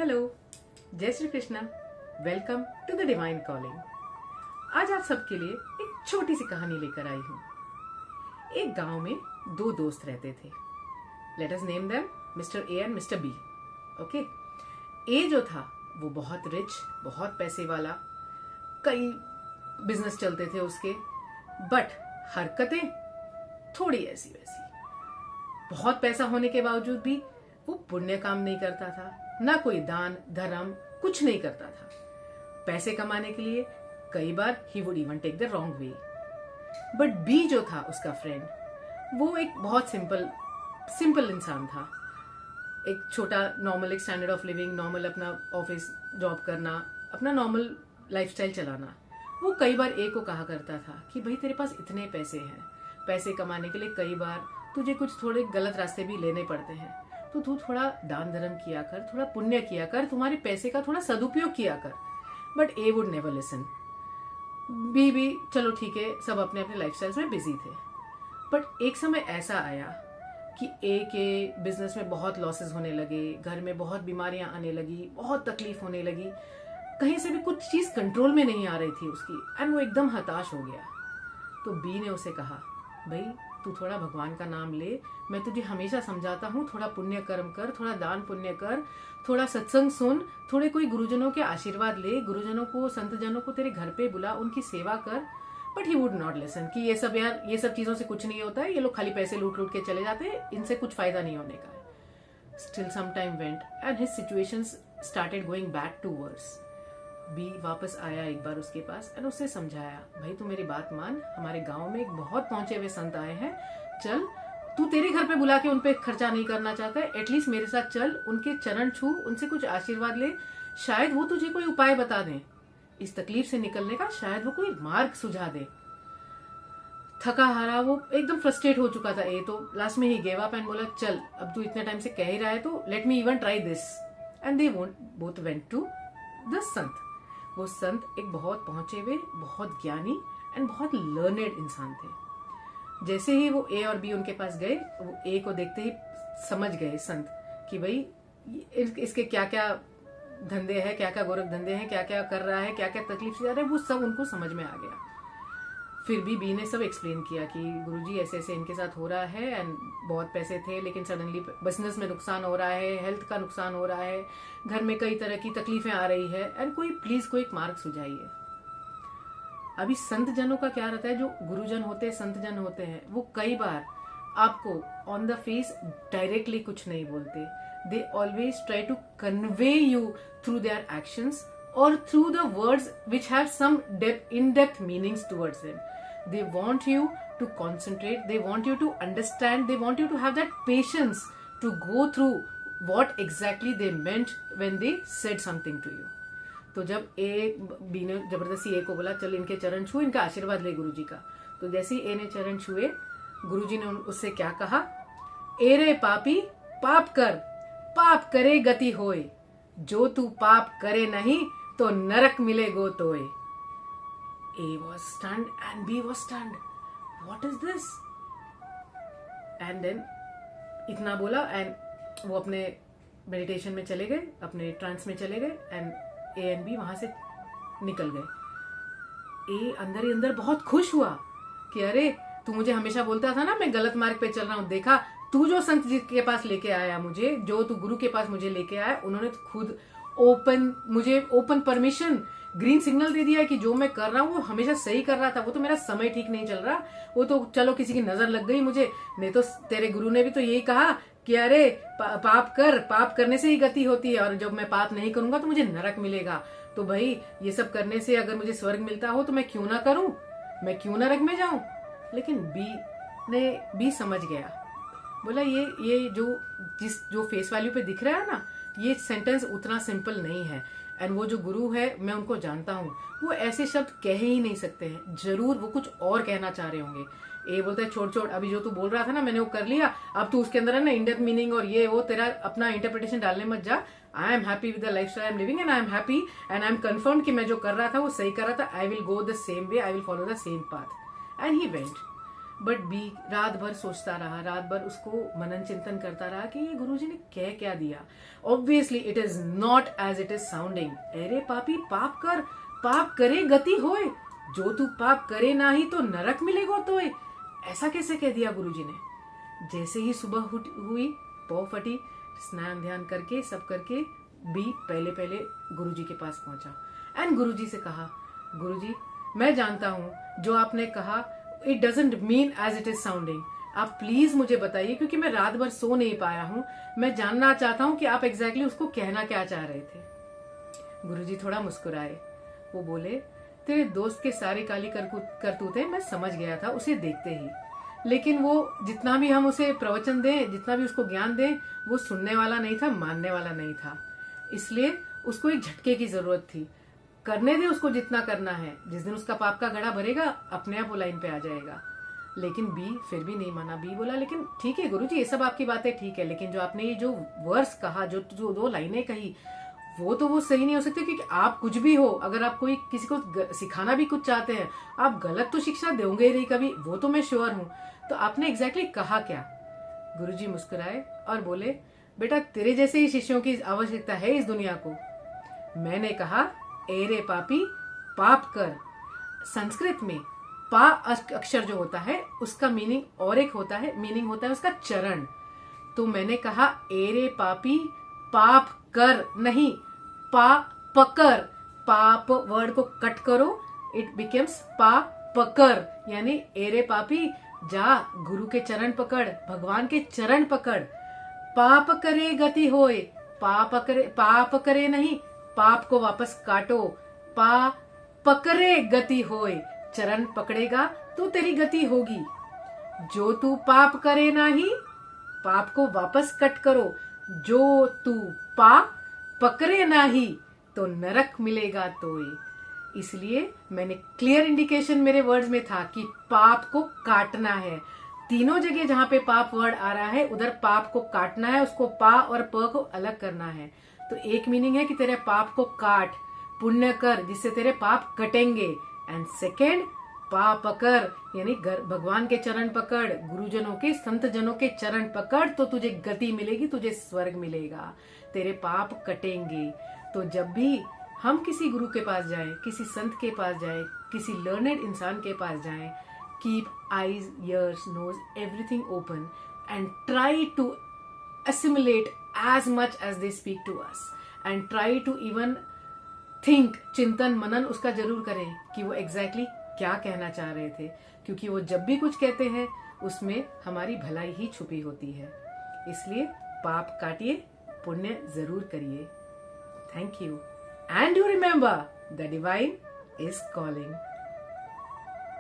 Hello, जय Shri Krishna. Welcome to the divine calling. आज आप सबके लिए एक छोटी सी कहानी लेकर आई हूँ। एक गांव में दो दोस्त रहते थे। Let us name them mister A and mister B. Okay. A जो था वो बहुत रिच, बहुत पैसे वाला, कई बिजनेस चलते थे उसके, बट हरकतें थोड़ी ऐसी वैसी। बहुत पैसा होने के बावजूद भी वो पुण्य काम नहीं करता था, ना कोई दान धर्म कुछ नहीं करता था। पैसे कमाने के लिए कई बार he would even take the wrong way. But B जो था उसका फ्रेंड, वो एक बहुत सिंपल इंसान था। एक छोटा नॉर्मल, एक स्टैंडर्ड ऑफ लिविंग, नॉर्मल अपना ऑफिस जॉब करना, अपना नॉर्मल लाइफस्टाइल चलाना। वो कई बार ए को कहा करता था कि भाई तेरे पास इतने पैसे हैं, पैसे कमाने के लिए कई बार तुझे कुछ थोड़े गलत रास्ते भी लेने पड़ते हैं, तो तू थोड़ा दान धर्म किया कर, थोड़ा पुण्य किया कर, तुम्हारे पैसे का थोड़ा सदुपयोग किया कर। But he would never listen. बी भी चलो ठीक है, सब अपने अपने लाइफस्टाइल्स में बिजी थे। बट एक समय ऐसा आया कि ए के बिजनेस में बहुत लॉसेस होने लगे, घर में बहुत बीमारियां आने लगी, बहुत तकलीफ होने लगी, कहीं से भी कुछ चीज कंट्रोल में नहीं आ रही थी उसकी, एंड वो एकदम हताश हो गया। तो बी ने उसे कहा, भाई तू थोड़ा भगवान का नाम ले, मैं तुझे हमेशा समझाता हूँ, थोड़ा पुण्य कर्म कर, थोड़ा दान पुण्य कर, थोड़ा सत्संग सुन, थोड़े कोई गुरुजनों के आशीर्वाद ले, गुरुजनों को, संतजनों को तेरे घर पे बुला, उनकी सेवा कर। But he would not listen कि ये सब यार, ये सब चीजों से कुछ नहीं होता है, ये लोग खाली पैसे लूट लूट के चले जाते हैं, इनसे कुछ फायदा नहीं होने का है। Still some time went and his situations started going back to worse. बी वापस आया एक बार उसके पास एंड उससे समझाया, भाई तू मेरी बात मान, हमारे गांव में एक बहुत पहुंचे हुए संत आए हैं, चल तू तेरे घर पे बुला के उनपे खर्चा नहीं करना चाहता है, एटलीस्ट मेरे साथ चल, उनके चरण छू, उनसे कुछ आशीर्वाद ले, शायद वो तुझे कोई उपाय बता दें इस तकलीफ से निकलने का, शायद वो कोई मार्ग सुझा दे। थका हारा वो एकदम फ्रस्ट्रेट हो चुका था ए, तो लास्ट में ही गेव अप एंड बोला, चल अब तू इतने टाइम से कह ही रहा है तो let me even try this. And they both went to the संत। वो संत एक बहुत पहुंचे हुए, बहुत ज्ञानी एंड बहुत लर्नेड इंसान थे। जैसे ही वो ए और बी उनके पास गए, वो ए को देखते ही समझ गए संत कि भाई इसके क्या क्या धंधे हैं, क्या क्या गोरख धंधे हैं, क्या क्या कर रहा है, क्या क्या तकलीफ से जा रहा है, वो सब उनको समझ में आ गया। फिर भी बी ने सब एक्सप्लेन किया कि गुरुजी ऐसे ऐसे इनके साथ हो रहा है, एंड बहुत पैसे थे लेकिन सडनली बिजनेस में नुकसान हो रहा है, हेल्थ का नुकसान हो रहा है, घर में कई तरह की तकलीफें आ रही है, एंड कोई एक मार्ग सुझाइए। अभी संत जनों का क्या रहता है, जो गुरुजन होते हैं, संत जन होते हैं, वो कई बार आपको ऑन द फेस डायरेक्टली कुछ नहीं बोलते। They always try to convey you through their actions और through the words which have some in depth meanings towards them. They want you to concentrate, they want you to understand, they want you to have that patience to go through what exactly they meant when they said something to you. तो जब B ने जबरदस्ती ए को बोला, चल इनके चरण छू, इनका आशीर्वाद ले गुरुजी का, तो जैसे ही ए ने चरण छुए, गुरुजी ने उससे क्या कहा, ए रे पापी पाप कर, पाप करे गति होए, जो तू पाप करे नहीं तो नरक मिले गो तोए। A was stunned and B was stunned. What is this? And then इतना बोला एंड वो अपने मेडिटेशन में चले गए, अपने ट्रांस में चले गए, एंड ए एंड बी वहां से निकल गए। ए अंदर ही अंदर बहुत खुश हुआ कि अरे तू मुझे हमेशा बोलता था ना मैं गलत मार्ग पे चल रहा हूँ, देखा तू जो संत जी के पास लेके आया मुझे, जो तू गुरु के पास मुझे लेके आया, उन्होंने खुद मुझे ओपन परमिशन, ग्रीन सिग्नल दे दिया कि जो मैं कर रहा हूँ वो हमेशा सही कर रहा था। वो तो मेरा समय ठीक नहीं चल रहा, वो तो चलो किसी की नजर लग गई मुझे, नहीं तो तेरे गुरु ने भी तो यही कहा कि अरे पाप कर, पाप करने से ही गति होती है, और जब मैं पाप नहीं करूंगा तो मुझे नरक मिलेगा। तो भाई ये सब करने से अगर मुझे स्वर्ग मिलता हो तो मैं क्यों ना करूं, मैं क्यों नरक में जाऊं। लेकिन बी समझ गया, बोला ये जो फेस वैल्यू पे दिख रहा है ना, ये सेंटेंस उतना सिंपल नहीं है, एंड वो जो गुरु है मैं उनको जानता हूँ, वो ऐसे शब्द कह ही नहीं सकते हैं, जरूर वो कुछ और कहना चाह रहे होंगे। ए बोलता है छोड़, अभी जो तू बोल रहा था ना मैंने वो कर लिया, अब तू उसके अंदर है ना इंडेप्थ मीनिंग और ये वो तेरा अपना इंटरप्रिटेशन डालने मत जा। I am happy with the lifestyle I am living and I am happy and I am confirm कि मैं जो कर रहा था वो सही कर रहा था। I will go the same way, I will follow the same path. And he went. But बी रात भर सोचता रहा, रात भर उसको मनन चिंतन करता रहा कि ये गुरुजी ने कह क्या दिया। Obviously it is not as it is sounding. अरे पापी पाप कर, पाप करे गति होए, जो तू पाप करे ना ही तो नरक मिलेगो तोय। ऐसा कैसे कह दिया गुरुजी ने। जैसे ही सुबह हुई, पौ फटी, स्नान ध्यान करके सब करके बी पहले पहले गुरुजी के पास पहुंचा एंड गुरुजी से कहा, गुरुजी मैं जानता हूं जो आपने कहा it doesn't mean as it is sounding. आप प्लीज मुझे बताइए, क्योंकि मैं रात भर सो नहीं पाया हूं। मैं जानना चाहता हूं कि आप एग्जैक्टली उसको कहना क्या चाह रहे थे। गुरुजी थोड़ा मुस्कुराए, वो बोले, तेरे दोस्त के सारे काली करतूतें मैं समझ गया था उसे देखते ही, लेकिन वो जितना भी हम उसे प्रवचन दें, जितना भी उसको ज्ञान दें, वो सुनने वाला नहीं था, मानने वाला नहीं था। इसलिए उसको एक झटके की जरूरत थी। करने दे उसको जितना करना है, जिस दिन उसका पाप का घड़ा भरेगा अपने आप वो लाइन पे आ जाएगा। लेकिन बी फिर भी नहीं माना। बी बोला, लेकिन ठीक है गुरुजी, ये सब आपकी बातें ठीक है, लेकिन जो आपने ये जो वर्स कहा, जो दो लाइनें कही, वो सही नहीं हो सकती। क्योंकि आप कुछ भी हो, अगर आप कोई किसी को सिखाना भी कुछ चाहते हैं, आप गलत तो शिक्षा दोगे ही नहीं कभी, वो तो मैं श्योर हूं। तो आपने एग्जैक्टली कहा क्या। गुरुजी मुस्कुराए और बोले, बेटा तेरे जैसे ही शिष्यों की आवश्यकता है इस दुनिया को। मैंने कहा, एरे पापी पाप कर। संस्कृत में पा अक्षर जो होता है उसका मीनिंग और एक होता है, मीनिंग होता है उसका चरण। तो मैंने कहा, एरे पापी पाप कर, नहीं पा पकर। पाप वर्ड को कट करो, इट बिकम्स पा पकर, यानी एरे पापी जा गुरु के चरण पकड़, भगवान के चरण पकड़। पाप करे गति होए, पाप करे नहीं, पाप को वापस काटो। पा पकड़े गति होए, चरण पकड़ेगा तो तेरी गति होगी। जो तू पाप करे नाही, पाप को वापस कट करो। जो तू पा पकड़े नाही तो नरक मिलेगा तोय। इसलिए मैंने क्लियर इंडिकेशन मेरे वर्ड्स में था कि पाप को काटना है। तीनों जगह जहां पे पाप वर्ड आ रहा है उधर पाप को काटना है, उसको पा और प को अलग करना है। तो एक मीनिंग है कि तेरे पाप को काट, पुण्य कर, जिससे तेरे पाप कटेंगे। एंड सेकेंड, पा पकड़, यानी भगवान के चरण पकड़, गुरुजनों के संत जनों के चरण पकड़, तो तुझे गति मिलेगी, तुझे स्वर्ग मिलेगा, तेरे पाप कटेंगे। तो जब भी हम किसी गुरु के पास जाएं, किसी संत के पास जाएं, किसी लर्नेड इंसान के पास जाएं, keep eyes, ears, nose, everything open and try to assimilate as much as they speak to us and try to even think, चिंतन मनन उसका जरूर करें कि वो एग्जैक्टली क्या कहना चाह रहे थे, क्योंकि वो जब भी कुछ कहते हैं उसमें हमारी भलाई ही छुपी होती है। इसलिए पाप काटिए, पुण्य जरूर करिए। Thank you and you remember the divine is calling.